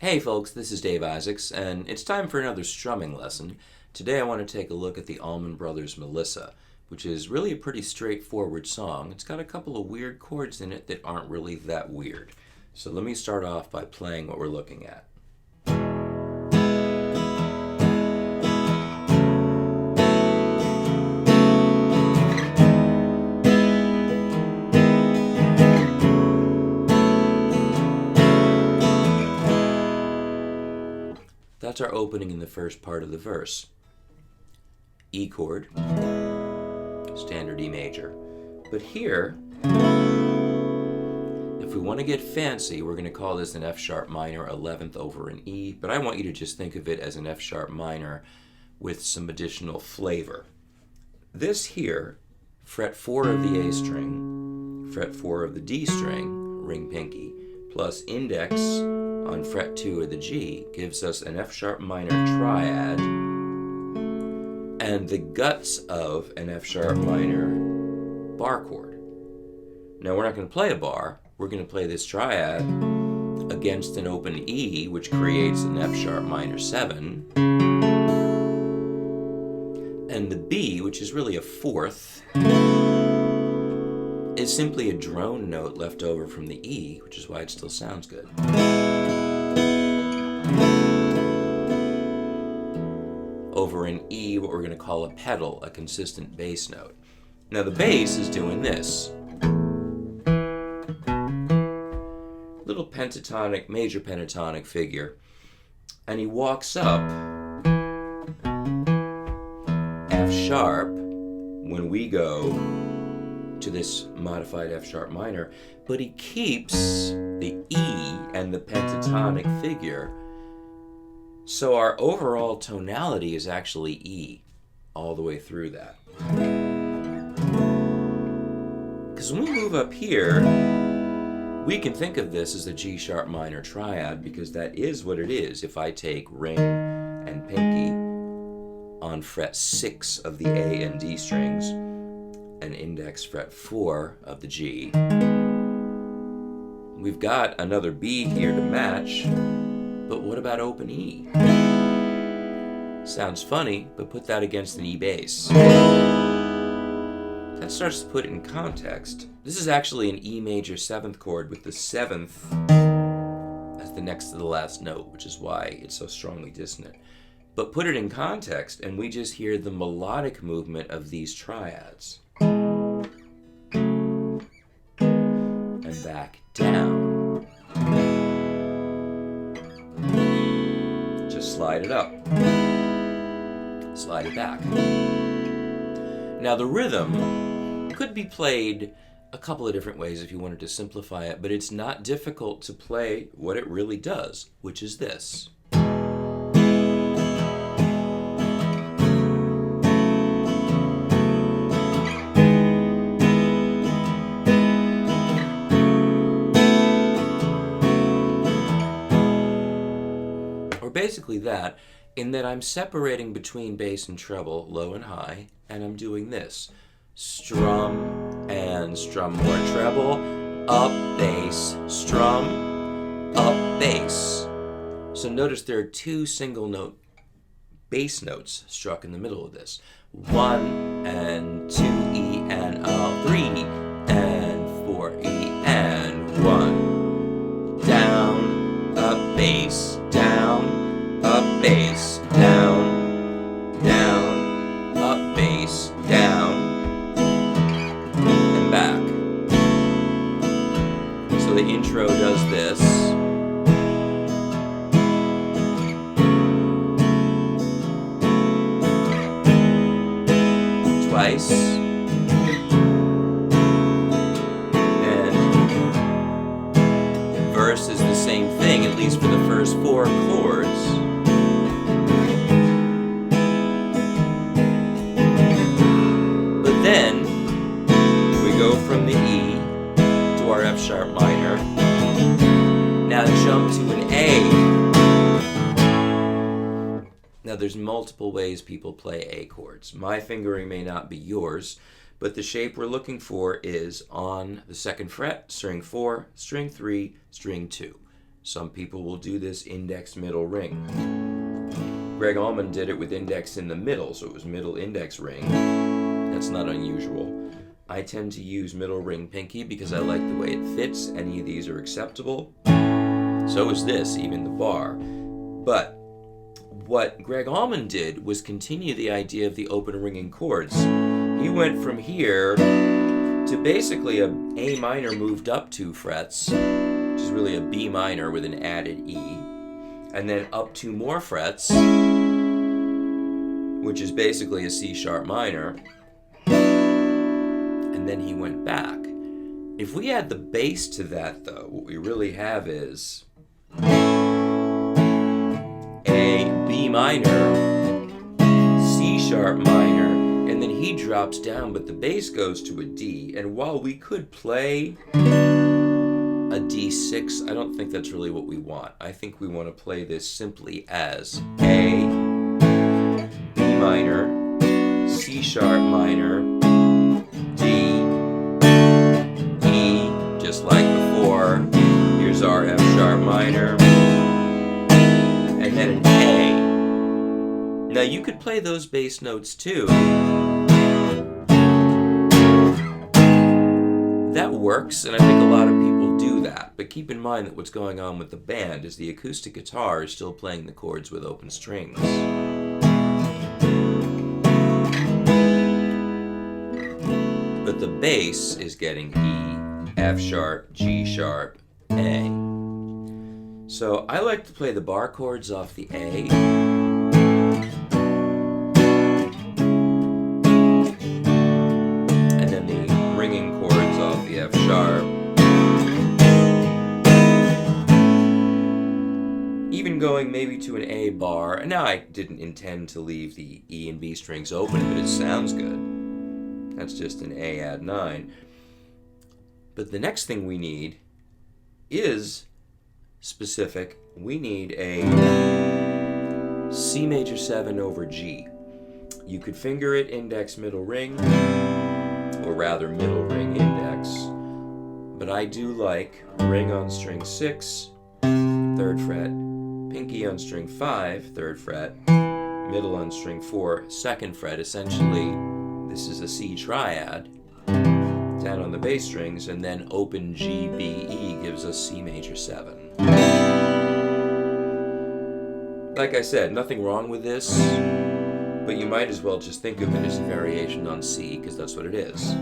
Hey folks, this is Dave Isaacs, and it's time for another strumming lesson. Today I want to take a look at the Allman Brothers' Melissa, which is really a pretty straightforward song. It's got a couple of weird chords in it that aren't really that weird. So let me start off by playing what we're looking at. That's our opening in the first part of the verse. E chord, standard E major. But here, if we want to get fancy, we're going to call this an F sharp minor 11th over an E, but I want you to just think of it as an F sharp minor with some additional flavor. This here, fret 4 of the A string, fret 4 of the D string, ring pinky, plus index on fret 2 of the G gives us an F sharp minor triad and the guts of an F sharp minor bar chord. Now we're not going to play a bar, we're going to play this triad against an open E, which creates an F sharp minor 7, and the B, which is really a fourth, is simply a drone note left over from the E, which is why it still sounds good. Over an E, what we're going to call a pedal, a consistent bass note. Now the bass is doing this. Little pentatonic, major pentatonic figure. And he walks up F sharp when we go to this modified F sharp minor, but he keeps the E and the pentatonic figure. So our overall tonality is actually E all the way through that. Because when we move up here, we can think of this as a G sharp minor triad because that is what it is. If I take ring and pinky on fret 6 of the A and D strings and index fret 4 of the G, we've got another B here to match. But what about open E? Sounds funny, but put that against an E bass. That starts to put it in context. This is actually an E major 7th chord with the 7th as the next to the last note, which is why it's so strongly dissonant. But put it in context, and we just hear the melodic movement of these triads. And back down. Slide it up, slide it back. Now the rhythm could be played a couple of different ways if you wanted to simplify it, but it's not difficult to play what it really does, which is this. Basically that, in that I'm separating between bass and treble, low and high, and I'm doing this. Strum and strum more treble, up bass, strum, up bass. So notice there are 2 single note bass notes struck in the middle of this. 1 and 2 E and a 3 and 4 E and 1. Down, up bass, down, up bass, down, down, up bass, down, and back. So the intro does this. Twice. And verse is the same thing, at least for the first 4 chords. Then we go from the E to our F sharp minor. Now jump to an A. Now there's multiple ways people play A chords. My fingering may not be yours, but the shape we're looking for is on the 2nd fret, string 4, string 3, string 2. Some people will do this index middle ring. Gregg Allman did it with index in the middle, so it was middle index ring. That's not unusual. I tend to use middle ring pinky because I like the way it fits. Any of these are acceptable. So is this, even the bar. But what Gregg Allman did was continue the idea of the open ringing chords. He went from here to basically a A minor moved up 2 frets, which is really a B minor with an added E, and then up 2 more frets, which is basically a C sharp minor, and then he went back. If we add the bass to that, though, what we really have is A, B minor, C sharp minor, and then he drops down, but the bass goes to a D. And while we could play a D6, I don't think that's really what we want. I think we want to play this simply as A, B minor, C sharp minor, D, E, just like before. Here's our F sharp minor, and then an A. Now you could play those bass notes too. That works, and I think a lot of people do that. But keep in mind that what's going on with the band is the acoustic guitar is still playing the chords with open strings. But the bass is getting E, F sharp, G sharp, A. So I like to play the bar chords off the A. And then the ringing chords off the F sharp. Even going maybe to an A bar. And now I didn't intend to leave the E and B strings open, but it sounds good. That's just an A add 9. But the next thing we need is specific. We need a C major 7 over G. You could finger it index middle ring, or rather middle ring index. But I do like ring on string 6, 3rd fret, pinky on string 5, 3rd fret, middle on string 4, 2nd fret. Essentially, this is a C triad down on the bass strings, and then open G, B, E gives us C major 7. Like I said, nothing wrong with this, but you might as well just think of it as a variation on C, because that's what it is.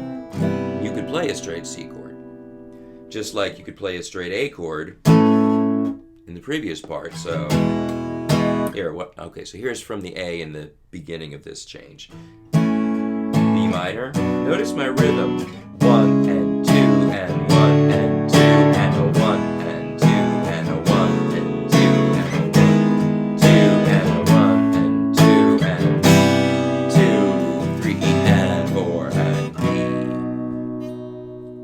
You could play a straight C chord, just like you could play a straight A chord in the previous part. So here, okay, so here's from the A in the beginning of this change. B minor. Notice my rhythm. 1 and 2 and 1 and 2 and a 1 and 2 and a 1 and 2 and a 1, 2 and a 1 and 2 and 2, 3 and 4 and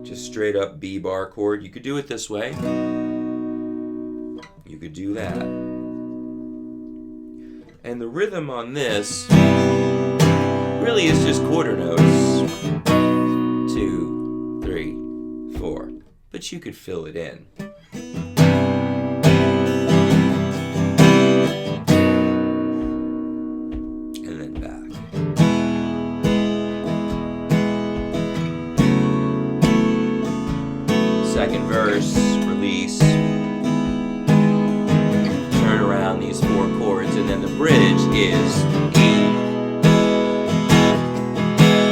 B. Just straight up B bar chord. You could do it this way. You could do that. And the rhythm on this really is just quarter notes. 2, 3, 4. But you could fill it in. And then back. Second verse, release. Turn around these 4 chords, and then the bridge is E.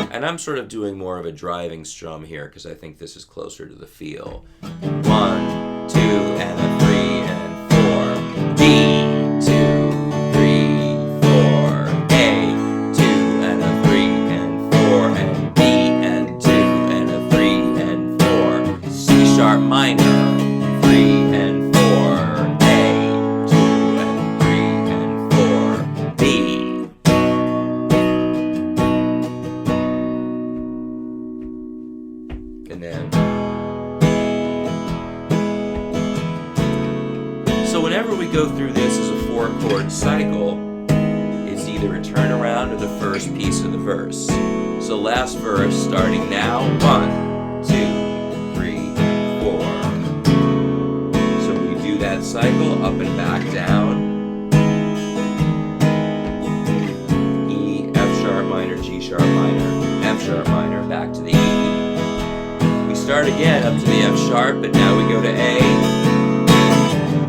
And I'm sort of doing more of a driving strum here because I think this is closer to the feel. 1, 2, and a 3 and 4. D, 2, 3, 4. A, 2, and a 3 and 4. And B, and 2, and a 3 and 4. C sharp minor, 3 and 4. A, 2, and 3 and 4. B. And then, so whenever we go through this as a 4-chord cycle, it's either a turnaround or the first piece of the verse. So last verse, starting now, 1, 2, 3, 4. So we do that that cycle, up and back down. E, F sharp minor, G sharp minor, F sharp minor, back to the E. We start again up to the F sharp, but now we go to A.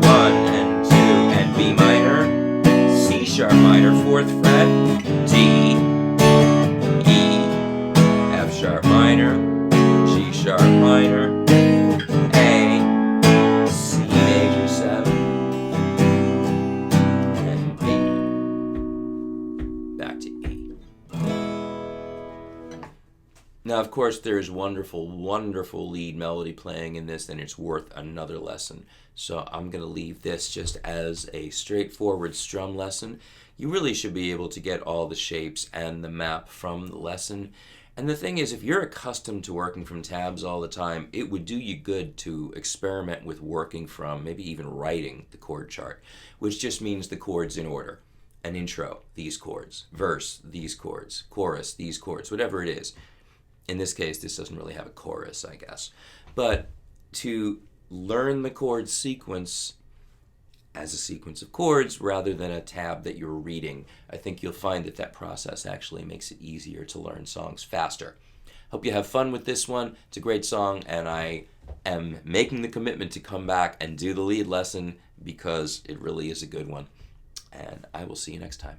1 and 2 and B minor, C sharp minor, 4th fret, D, E, F sharp minor, G sharp minor, A, C major 7, and B, back to E. Now, of course, there's wonderful, wonderful lead melody playing in this, and it's worth another lesson. So I'm going to leave this just as a straightforward strum lesson. You really should be able to get all the shapes and the map from the lesson. And the thing is, if you're accustomed to working from tabs all the time, it would do you good to experiment with working from, maybe even writing the chord chart, which just means the chords in order. An intro, these chords. Verse, these chords. Chorus, these chords. Whatever it is. In this case, this doesn't really have a chorus, I guess. But to learn the chord sequence as a sequence of chords rather than a tab that you're reading, I think you'll find that that process actually makes it easier to learn songs faster. Hope you have fun with this one. It's a great song, and I am making the commitment to come back and do the lead lesson because it really is a good one. And I will see you next time.